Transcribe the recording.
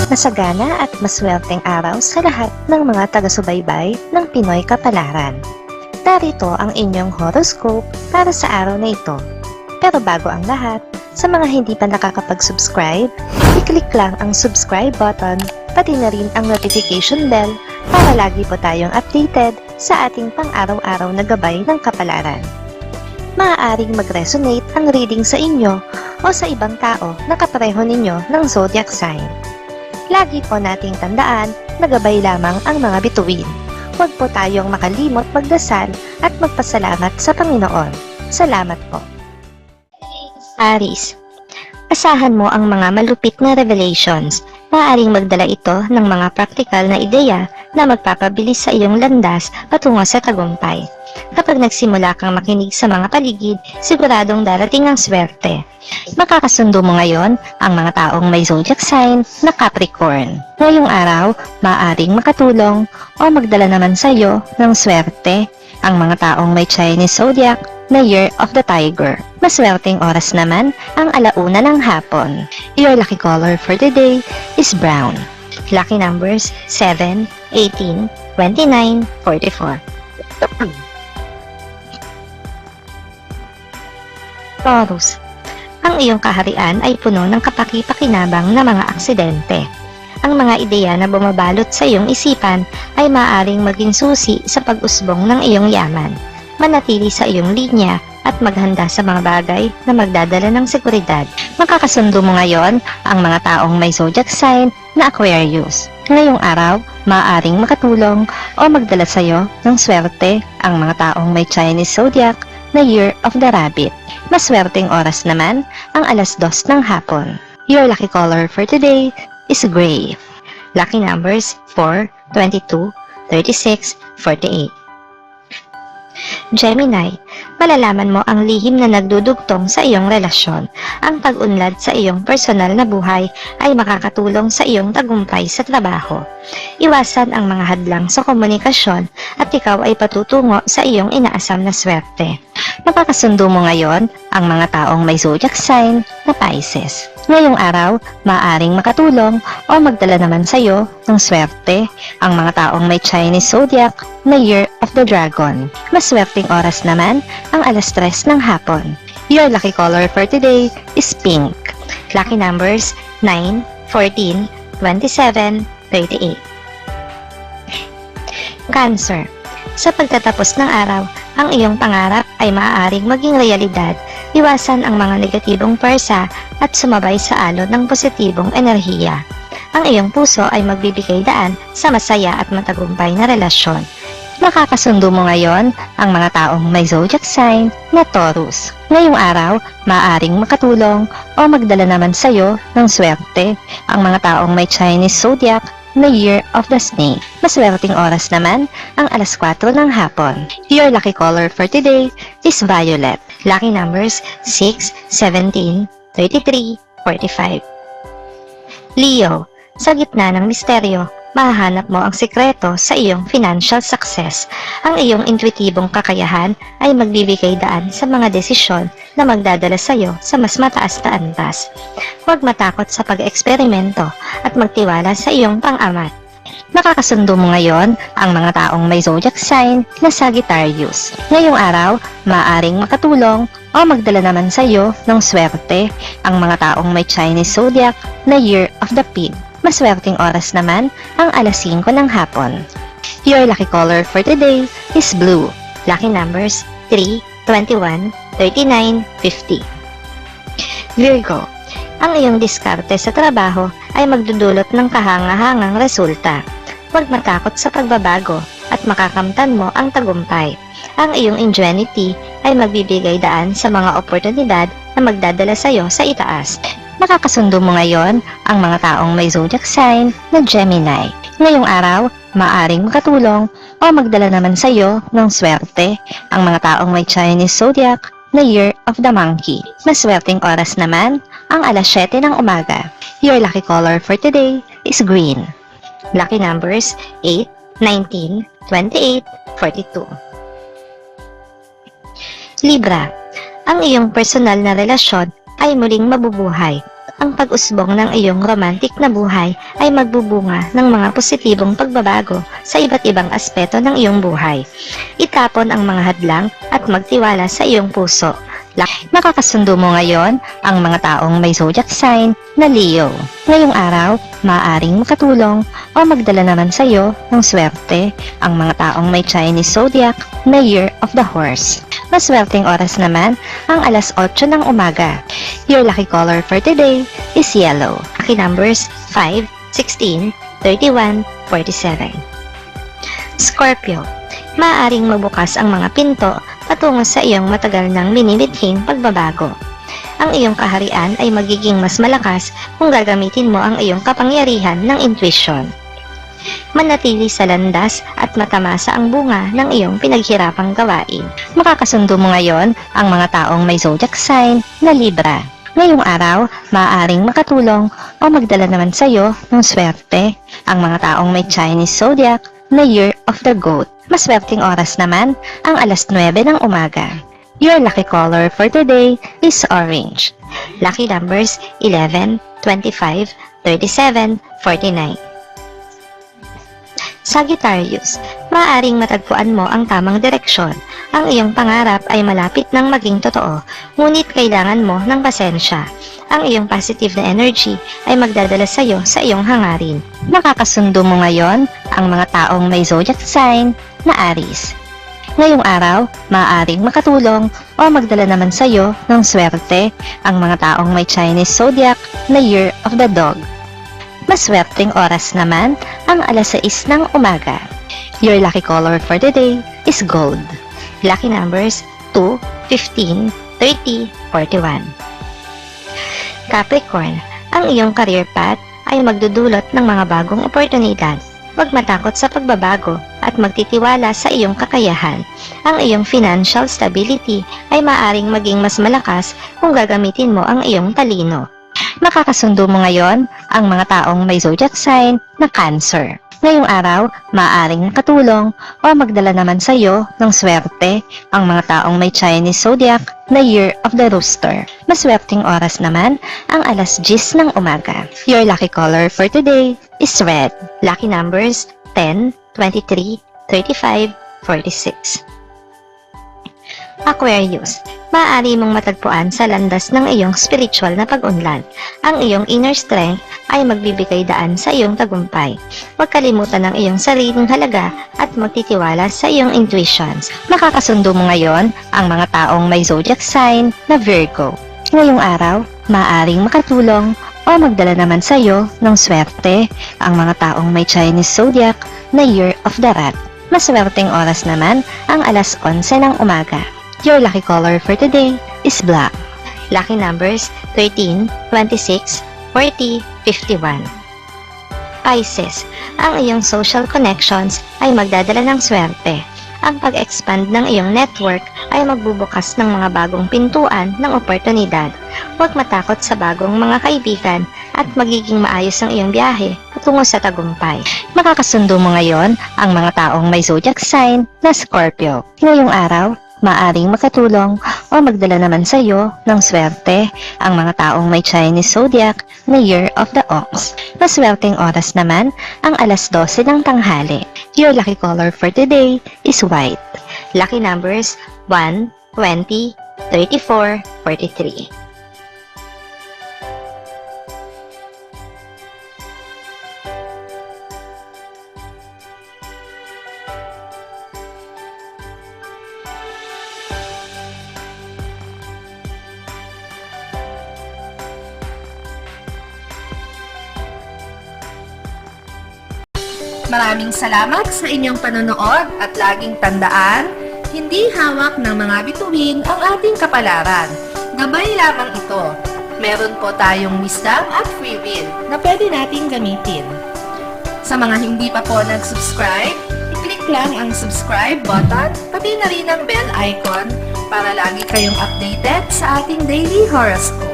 Masagana at maswerteng araw sa lahat ng mga taga-subaybay ng Pinoy Kapalaran. Narito ang inyong horoscope para sa araw na ito. Pero bago ang lahat, sa mga hindi pa nakakapag-subscribe, i-click lang ang subscribe button, pati na rin ang notification bell para lagi po tayong updated sa ating pang-araw-araw na gabay ng kapalaran. Maaaring mag-resonate ang reading sa inyo o sa ibang tao na kapareho ninyo ng zodiac sign. Lagi po nating tandaan na gabay lamang ang mga bituin. Huwag po tayong makalimot magdasal at magpasalamat sa Panginoon. Salamat po. Aries, asahan mo ang mga malupit na revelations. Maaaring magdala ito ng mga praktikal na ideya na magpapabilis sa iyong landas patungo sa tagumpay. Kapag nagsimula kang makinig sa mga paligid, siguradong darating ang swerte. Makakasundo mo ngayon ang mga taong may zodiac sign na Capricorn. Ngayong araw, maaaring makatulong o magdala naman sa iyo ng swerte ang mga taong may Chinese zodiac na Year of the Tiger. Maswerteng oras naman ang 1:00 ng hapon. Your lucky color for today is brown. Lucky numbers 7, 18, 29, 44. Taurus, ang iyong kaharian ay puno ng kapaki-pakinabang na mga aksidente. Ang mga ideya na bumabalot sa iyong isipan ay maaaring maging susi sa pag-usbong ng iyong yaman. Manatili sa iyong linya at maghanda sa mga bagay na magdadala ng seguridad. Makakasundo mo ngayon ang mga taong may zodiac sign na Aquarius. Ngayong araw, maaaring makatulong o magdala sa iyo ng swerte ang mga taong may Chinese zodiac na Year of the Rabbit. Maswerteng oras naman ang 2:00 ng hapon. Your lucky color for today is gray. Lucky numbers 4, 22, 36, 48. Gemini, malalaman mo ang lihim na nagdudugtong sa iyong relasyon. Ang pag-unlad sa iyong personal na buhay ay makakatulong sa iyong tagumpay sa trabaho. Iwasan ang mga hadlang sa komunikasyon at ikaw ay patutungo sa iyong inaasam na swerte. Makakasundo mo ngayon ang mga taong may zodiac sign na Pisces. Ngayong araw, maaaring makatulong o magdala naman sa iyo ng swerte ang mga taong may Chinese zodiac na Year of the Dragon. Maswerteng oras naman ang 3:00 ng hapon. Your lucky color for today is pink. Lucky numbers 9, 14, 27, 38. Cancer, sa pagtatapos ng araw, ang iyong pangarap ay maaaring maging realidad. Iwasan ang mga negatibong persa at sumabay sa alon ng positibong enerhiya. Ang iyong puso ay magbibigay daan sa masaya at matagumpay na relasyon. Makakasundo mo ngayon ang mga taong may zodiac sign na Taurus. Ngayong araw, maaaring makatulong o magdala naman sa iyo ng swerte ang mga taong may Chinese zodiac na Year of the Snake. Maswerteng oras naman ang 4:00 ng hapon. Your lucky color for today is violet. Lucky numbers 6, 17, 33, 45. Leo, sa gitna ng misteryo, mahahanap mo ang sikreto sa iyong financial success. Ang iyong intuitibong kakayahan ay magbibigay daan sa mga desisyon na magdadala sa iyo sa mas mataas na antas. Huwag matakot sa pag-eksperimento at magtiwala sa iyong pang-amat. Makakasundo mo ngayon ang mga taong may zodiac sign na Sagittarius. Ngayong araw, maaaring makatulong o magdala naman sa iyo ng swerte ang mga taong may Chinese zodiac na Year of the Pig. Maswerteng oras naman ang 5:00 ng hapon. Your lucky color for today is blue. Lucky numbers 3, 21, 39, 50. Virgo, ang iyong diskarte sa trabaho ay magdudulot ng kahanga-hangang resulta. Huwag matakot sa pagbabago at makakamtan mo ang tagumpay. Ang iyong ingenuity ay magbibigay daan sa mga oportunidad na magdadala sa iyo sa itaas. Makakasundo mo ngayon ang mga taong may zodiac sign na Gemini. Ngayong araw, maaaring makatulong o magdala naman sa iyo ng swerte ang mga taong may Chinese zodiac na Year of the Monkey. Maswerteng oras naman ang 7:00 ng umaga. Your lucky color for today is green. Lucky numbers 8, 19, 28, 42. Libra, ang iyong personal na relasyon ay muling mabubuhay. ang pag-usbong ng iyong romantic na buhay ay magbubunga ng mga positibong pagbabago sa iba't ibang aspeto ng iyong buhay. Itapon ang mga hadlang at magtiwala sa iyong puso. Makakasundo mo ngayon ang mga taong may zodiac sign na Leo. Ngayong araw, maaaring makatulong o magdala naman sa iyo ng swerte ang mga taong may Chinese zodiac na Year of the Horse. Maswerteng oras naman ang alas 8 ng umaga. Your lucky color for today is yellow. Lucky numbers 5, 16, 31, 47. Scorpio, maaaring mabukas ang mga pinto patungo sa iyong matagal nang minimithing pagbabago. Ang iyong kaharian ay magiging mas malakas kung gagamitin mo ang iyong kapangyarihan ng intuition. Manatili sa landas at matamasa ang bunga ng iyong pinaghirapang gawain. Makakasundo mo ngayon ang mga taong may zodiac sign na Libra. Ngayong araw, maaaring makatulong o magdala naman sa iyo ng swerte ang mga taong may Chinese zodiac na Year of the Goat. Maswerteng oras naman ang alas 9 ng umaga. Your lucky color for today is orange. Lucky numbers 11, 25, 37, 49. Sagittarius, maaaring matagpuan mo ang tamang direksyon. Ang iyong pangarap ay malapit nang maging totoo, ngunit kailangan mo ng pasensya. Ang iyong positive na energy ay magdadala sa iyo sa iyong hangarin. Makakasundo mo ngayon ang mga taong may zodiac sign na Aries. Ngayong araw, maaaring makatulong o magdala naman sa iyo ng swerte ang mga taong may Chinese zodiac na Year of the Dog. Maswerteng oras naman ang alas 6 ng umaga. Your lucky color for the day is gold. Lucky numbers 2, 15, 30, 41. Capricorn, ang iyong career path ay magdudulot ng mga bagong oportunidad. Huwag matakot sa pagbabago at magtitiwala sa iyong kakayahan. Ang iyong financial stability ay maaaring maging mas malakas kung gagamitin mo ang iyong talino. Makakasundo mo ngayon ang mga taong may zodiac sign na Cancer. Ngayong araw, maaaring makatulong o magdala naman sa iyo ng swerte ang mga taong may Chinese zodiac na Year of the Rooster. Maswerteng oras naman ang alas 10 ng umaga. Your lucky color for today is red. Lucky numbers 10, 23, 35, 46. Aquarius, maaari mong matagpuan sa landas ng iyong spiritual na pag-unlad. Ang iyong inner strength ay magbibigay daan sa iyong tagumpay. Huwag kalimutan ang iyong sariling halaga at magtitiwala sa iyong intuitions. Makakasundo mo ngayon ang mga taong may zodiac sign na Virgo. Ngayong araw, maaaring makatulong o magdala naman sa iyo ng swerte ang mga taong may Chinese zodiac na Year of the Rat. Maswerteng oras naman ang alas 11 ng umaga. Your lucky color for today is black. Lucky numbers 13, 26, 40, 51. Pisces, ang iyong social connections ay magdadala ng swerte. Ang pag-expand ng iyong network ay magbubukas ng mga bagong pintuan ng oportunidad. Huwag matakot sa bagong mga kaibigan at magiging maayos ang iyong biyahe patungo sa tagumpay. Makakasundo mo ngayon ang mga taong may zodiac sign na Scorpio. Ngayong araw, maaring makatulong o magdala naman sa iyo ng swerte ang mga taong may Chinese zodiac na Year of the Ox. Maswerteng oras naman ang alas 12 ng tanghali. Your lucky color for today is white. Lucky numbers 1, 20, 34, 43. Maraming salamat sa inyong panonood at laging tandaan, hindi hawak ng mga bituin ang ating kapalaran. Gabay lamang ito. Meron po tayong wisdom at free will na pwede nating gamitin. Sa mga hindi pa po nag-subscribe, i-click lang ang subscribe button, pati na rin ang bell icon para lagi kayong updated sa ating daily horoscope.